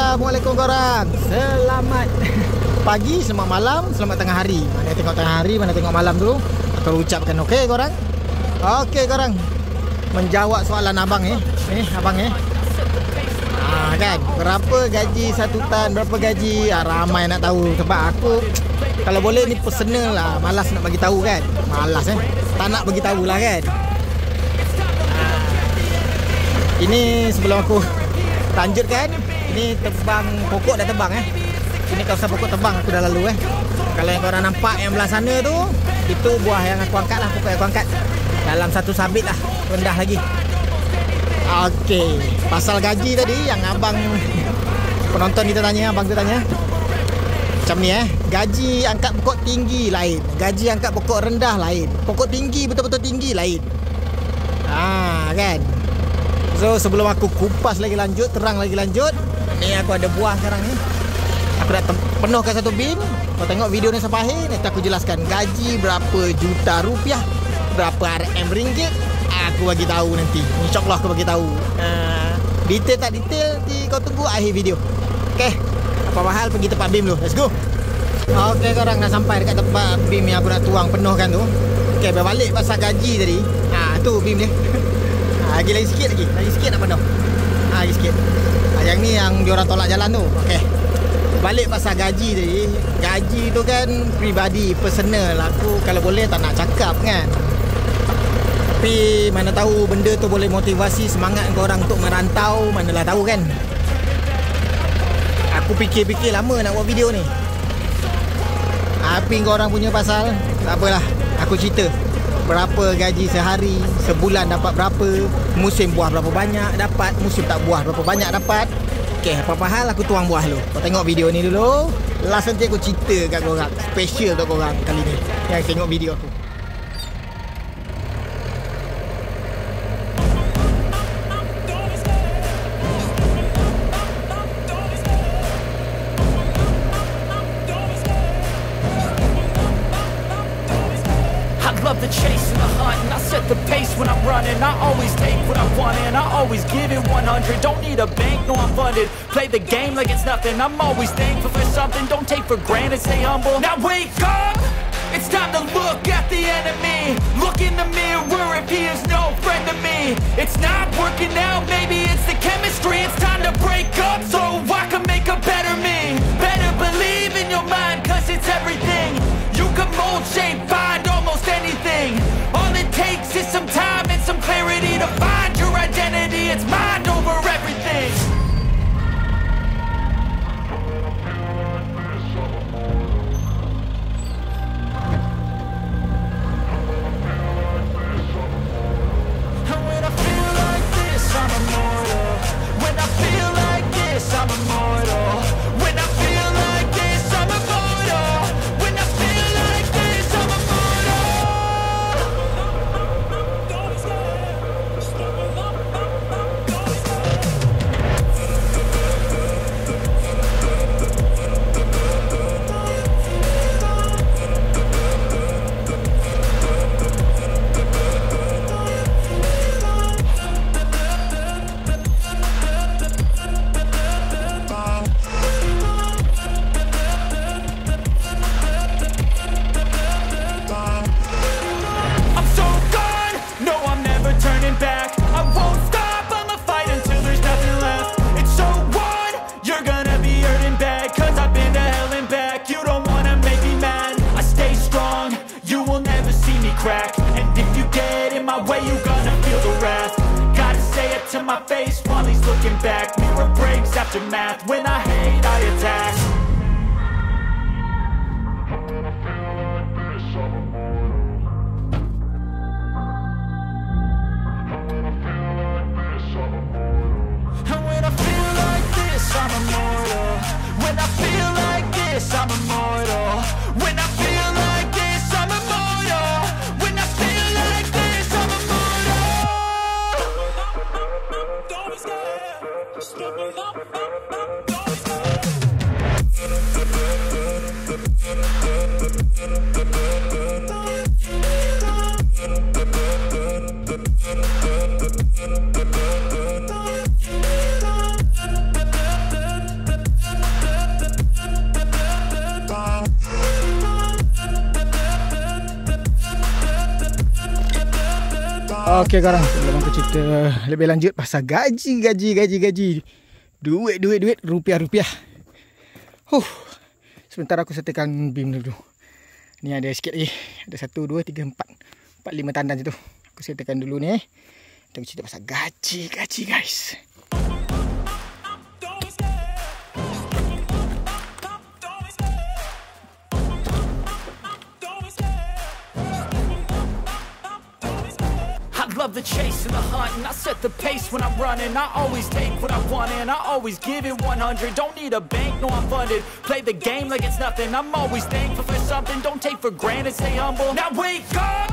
Assalamualaikum korang. Selamat pagi, selamat malam, selamat tengah hari. Mana tengok tengah hari, mana tengok malam tu. Aku ucapkan okey korang. Okey korang. Menjawab soalan abang abang kan, berapa gaji satu tan, berapa gaji? Ramai nak tahu. Sebab aku kalau boleh ni personal lah, malas nak bagi tahu kan. Malas tak nak bagi tahu lah kan. Ini sebelum aku lanjutkan, ini tebang pokok dah tebang Ini kawasan pokok tebang aku dah lalu Kalau yang korang nampak yang belah sana tu, itu buah yang aku angkat lah, pokok yang aku angkat. Dalam satu sabit lah, rendah lagi. Okey, pasal gaji tadi yang abang penonton kita tanya, abang tu tanya macam ni gaji angkat pokok tinggi lain, gaji angkat pokok rendah lain, pokok tinggi betul-betul tinggi lain. Kan. So sebelum aku kupas lagi lanjut, terang lagi lanjut, ni aku ada buah sekarang ni. Aku dah penuhkan satu bin. Kau tengok video ni sampai akhir, nanti aku jelaskan gaji berapa juta rupiah, berapa RM ringgit. Aku bagi tahu nanti. InsyaAllah aku bagi tahu. Detail tak detail nanti kau tunggu akhir video. Okey. Apa hal pergi tempat BIM dulu. Let's go. Okey korang, dah sampai dekat tempat BIM yang aku nak tuang penuhkan tu. Okey, berbalik pasal gaji tadi. Tu BIM dia. Lagi sikit lagi. Lagi sikit nak penuh. Lagi sikit. Yang ni yang diorang tolak jalan tu. Okey. Balik pasal gaji tadi. Gaji tu kan pribadi, personal. Aku kalau boleh tak nak cakap kan. Tapi mana tahu benda tu boleh motivasi semangat korang untuk merantau, manalah tahu kan. Aku fikir-fikir lama nak buat video ni. Apa korang punya pasal? Tak apalah, aku cerita. Berapa gaji sehari, sebulan dapat berapa, musim buah berapa banyak dapat, musim tak buah berapa banyak dapat. Okey, apa-apa hal aku tuang buah dulu. Kau tengok video ni dulu. Last nanti aku cerita kat korang. Special untuk korang kali ni yang tengok video aku. Love the chase and the hunt, and I set the pace when I'm running. I always take what I want and I always give it 100. Don't need a bank, no I'm funded. Play the game like it's nothing. I'm always thankful for something. Don't take for granted, stay humble. Now wake up, it's time to look at the enemy. Look in the mirror if he is no friend to me. It's not working out, maybe it's the chemistry. It's time to break up so I can make a better me. Better believe in your mind, cause it's everything. You can mold, shape, find almost anything. All it takes is some time and some clarity to find your identity. It's mind over everything. And when I feel like this, I'm immortal. When I feel like this, I'm immortal. When I feel like this, I'm immortal. When I feel like this, I'm immortal. I'm so gone, no I'm never turning back. I won't stop, I'ma fight until there's nothing left. It's so on, you're gonna be hurting bad, cause I've been to hell and back. You don't wanna make me mad, I stay strong, you will never see me crack. And if you get in my way, you gonna feel the wrath. Gotta say it to my face while he's looking back. Mirror breaks after math, when I hate I attack. And when I feel like this, I'm immortal. When I feel like this, I'm immortal. When I feel like this, I'm immortal. When I feel like this, I'm immortal. Don't be scared. Just step it up, up, up. Don't be scared. Okey korang, sebelum aku cerita lebih lanjut pasal gaji. Duit, rupiah. Sebentar aku setelkan beam dulu. Ni ada sikit lagi. Ada 1, 2, 3, 4, 5 tandan situ. Aku setelkan dulu ni. Kita cerita pasal gaji guys. Love the chase and the hunt, and I set the pace when I'm running. I always take what I want and I always give it 100. Don't need a bank, no I'm funded. Play the game like it's nothing. I'm always thankful for something. Don't take for granted, stay humble. Now wake up,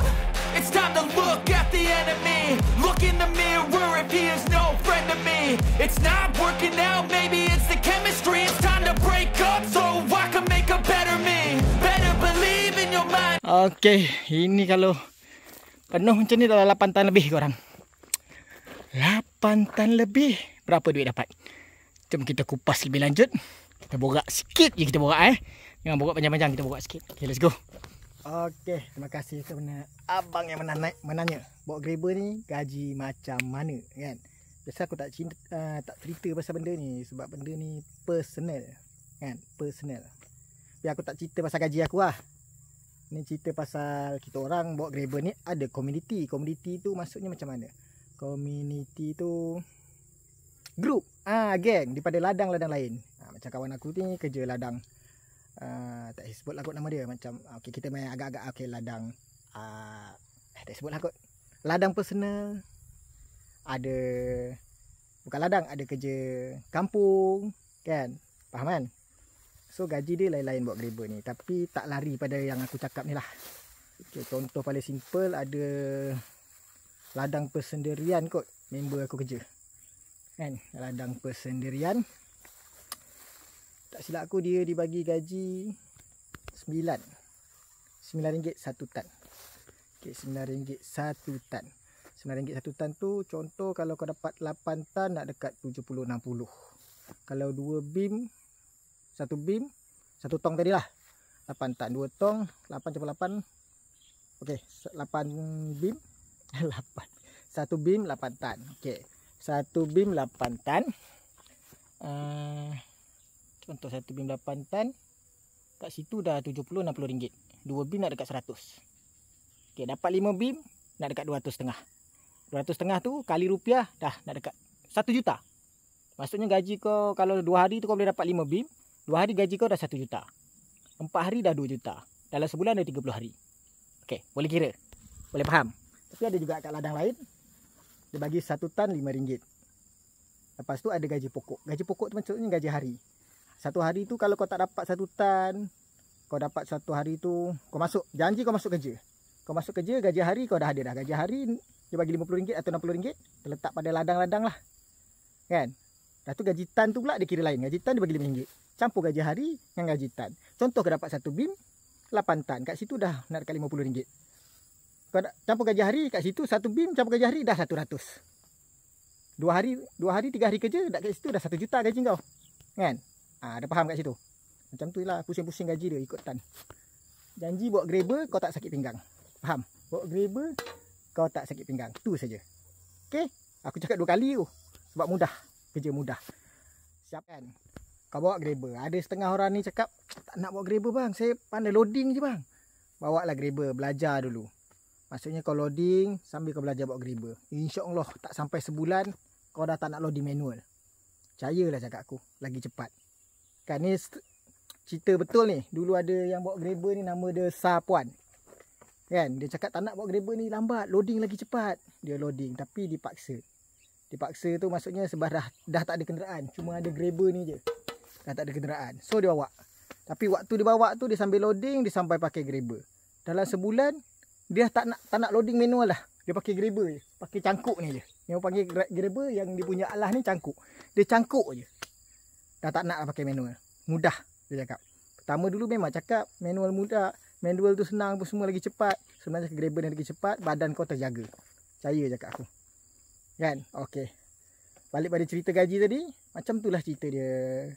it's time to look at the enemy. Look in the mirror if he is no friend to me. It's not working out, maybe it's the chemistry. It's time to break up so I can make a better me. Better believe in your mind. Okay, ini kalau penuh macam ni dah 8 tan lebih korang. 8 tan lebih. Berapa duit dapat? Jom kita kupas lebih lanjut. Kita borak sikit je kita borak Jangan borak panjang-panjang, kita borak sikit. Okay, let's go. Okay, terima kasih kepada abang yang menanya. Bawa grabber ni gaji macam mana kan? Biasa aku tak cerita pasal benda ni. Sebab benda ni personal kan? Personal. Biar aku tak cerita pasal gaji aku lah. Ni cerita pasal kita orang bawa grabber ni ada community. Community tu maksudnya macam mana? Community tu group, geng daripada ladang-ladang lain. Macam kawan aku ni kerja ladang, tak sebut lah kot nama dia. Macam okay, kita main agak-agak okay, ladang tak sebut lah kot. Ladang personal. Ada bukan ladang, ada kerja kampung kan? Faham kan? So gaji dia lain-lain buat grabber ni. Tapi tak lari pada yang aku cakap ni lah. Okay, contoh paling simple, ada ladang persendirian kot member aku kerja kan, ladang persendirian. Tak silap aku dia dibagi gaji RM9 1 tan. Okay, RM9 1 tan. RM9 1 tan tu contoh kalau kau dapat 8 tan nak dekat 70-60. Kalau 2 beam, 1 beam, 1 tong tadi lah 8 tan, 2 tong 8 campur 8. Okey, 8 beam 8. 1 beam 8 tan. Okey, 1 beam 8 tan. Contoh 1 beam 8 tan kat situ dah 70-60 ringgit. 2 beam nak dekat 100. Okey, dapat 5 beam nak dekat 200.5. 200.5 tu kali rupiah dah nak dekat 1 juta. Maksudnya gaji kau kalau 2 hari tu kau boleh dapat 5 beam. 2 hari gaji kau dah 1 juta. 4 hari dah 2 juta. Dalam sebulan ada 30 hari. Okey, boleh kira. Boleh faham. Tapi ada juga kat ladang lain, dia bagi 1 tan RM5. Lepas tu ada gaji pokok. Gaji pokok tu maksudnya gaji hari. 1 hari tu kalau kau tak dapat 1 tan, kau dapat 1 hari tu, kau masuk, janji kau masuk kerja. Kau masuk kerja, gaji hari kau dah ada dah. Gaji hari dia bagi RM50 atau RM60. Terletak pada ladang-ladang lah. Kan? Lepas tu gaji tan tu pula dia kira lain. Gaji tan dia bagi RM5. Campur gaji hari dengan gaji tan. Contoh kau dapat 1 beam 8 tan. Kat situ dah nak dekat RM50. Kau campur gaji hari kat situ 1 beam campur gaji hari dah 100. 2 hari 3 hari kerja kat situ dah 1 juta gaji kau. Kan? Dah faham kat situ. Macam tu lah pusing-pusing gaji dia ikut tan. Janji bawa grabber kau tak sakit pinggang. Faham? Bawa grabber kau tak sakit pinggang. Tu saja. Okey? Aku cakap 2 kali tu. Sebab mudah. Kerja mudah. Siap kan? Kau bawa grabber. Ada setengah orang ni cakap, tak nak bawa grabber bang, saya pandai loading je bang. Bawa lah grabber, belajar dulu. Maksudnya kau loading sambil kau belajar bawa grabber. InsyaAllah tak sampai sebulan kau dah tak nak loading manual. Percayalah cakap aku, lagi cepat. Kan ni cerita betul ni. Dulu ada yang bawa grabber ni nama dia Sapuan. Kan, dia cakap tak nak bawa grabber ni lambat, loading lagi cepat. Dia loading tapi dipaksa. Dipaksa tu maksudnya sebab dah tak ada kenderaan. Cuma ada grabber ni je. Dah tak ada kenderaan. So dia bawa. Tapi waktu dia bawa tu dia sambil loading, dia sampai pakai grabber. Dalam sebulan dia tak nak loading manual lah. Dia pakai grabber je. Pakai cangkuk ni je. Yang panggil grabber yang dia punya alah ni cangkuk. Dia cangkuk je. Dah tak nak lah pakai manual. Mudah dia cakap. Pertama dulu memang cakap manual mudah. Manual tu senang pun semua lagi cepat. Sebenarnya grabber ni lagi cepat, badan kau terjaga. Percaya cakap aku. Kan? Okey. Balik pada cerita gaji tadi, macam itulah cerita dia.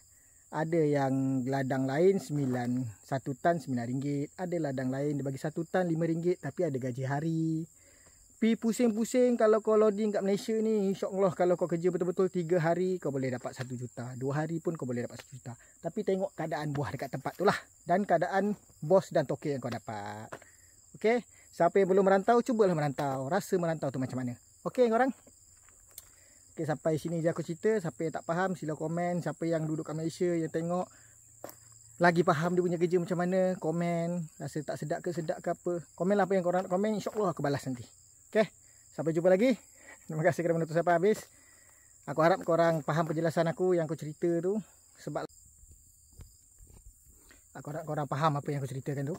Ada yang ladang lain 1 tan RM9. Ada ladang lain dia bagi 1 tan RM5 tapi ada gaji hari. Pi pusing-pusing kalau kau loading kat Malaysia ni, insya-Allah kalau kau kerja betul-betul 3 hari kau boleh dapat 1 juta. 2 hari pun kau boleh dapat 1 juta. Tapi tengok keadaan buah dekat tempat tu lah dan keadaan bos dan token yang kau dapat. Okey, siapa yang belum merantau cubalah merantau. Rasa merantau tu macam mana? Okey korang. Okey, sampai sini je aku cerita. Siapa yang tak faham sila komen. Siapa yang duduk kat Malaysia yang tengok lagi faham dia punya kerja macam mana, komen. Rasa tak sedap ke apa, komen lah apa yang korang nak komen. InsyaAllah aku balas nanti. Okay, sampai jumpa lagi. Terima kasih kerana menonton sampai habis. Aku harap korang faham penjelasan aku yang aku cerita tu. Sebab aku harap korang faham apa yang aku ceritakan tu.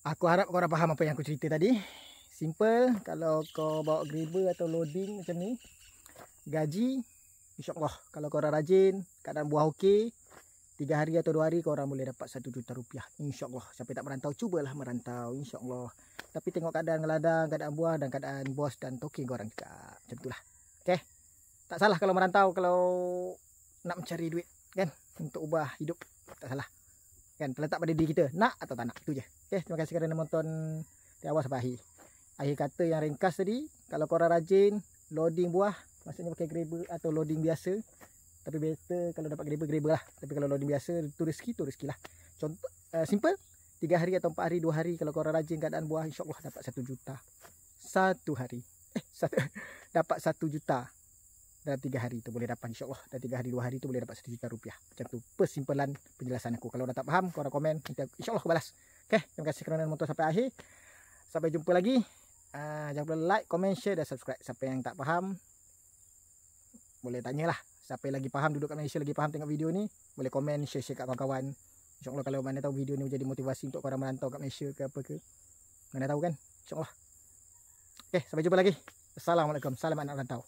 Aku harap korang faham apa yang aku cerita tadi. Simple. Kalau kau bawa grabber atau loading macam ni, gaji insyaAllah kalau korang rajin, keadaan buah okey, 3 hari atau 2 hari korang boleh dapat 1 juta rupiah. InsyaAllah. Siapa tak merantau, cubalah merantau. InsyaAllah. Tapi tengok keadaan ladang, keadaan buah dan keadaan bos dan token korang juga. Macam itulah. Okay. Tak salah kalau merantau, kalau nak mencari duit. Kan? Untuk ubah hidup. Tak salah. Kan? Terletak pada diri kita. Nak atau tak nak. Itu je. Okay. Terima kasih kerana menonton dari awal sampai akhir. Akhir kata yang ringkas tadi. Kalau korang rajin, loading buah. Maksudnya pakai grabber atau loading biasa. Tapi better kalau dapat grabber lah. Tapi kalau loading biasa, tu rezeki lah. Contoh, simple. 3 hari atau 4 hari, 2 hari. Kalau korang rajin keadaan buah, insyaAllah dapat 1 juta. 1 hari. Dapat 1 juta. Dalam 3 hari tu boleh dapat, insyaAllah. Dalam 3 hari, 2 hari tu boleh dapat 1 juta rupiah. Macam tu persimpulan penjelasan aku. Kalau dah tak faham, korang komen. InsyaAllah aku balas. Okay, terima kasih kerana menonton sampai akhir. Sampai jumpa lagi. Jangan lupa like, comment, share dan subscribe. Siapa yang tak faham, boleh tanyalah. Siapa yang lagi faham, duduk kat Malaysia lagi faham tengok video ni, boleh komen, share kat kawan-kawan. InsyaAllah kalau mana tahu video ni menjadi motivasi untuk korang merantau kat Malaysia ke apa ke. Mana tahu kan. InsyaAllah. Okay, sampai jumpa lagi. Assalamualaikum. Salam anak rantau.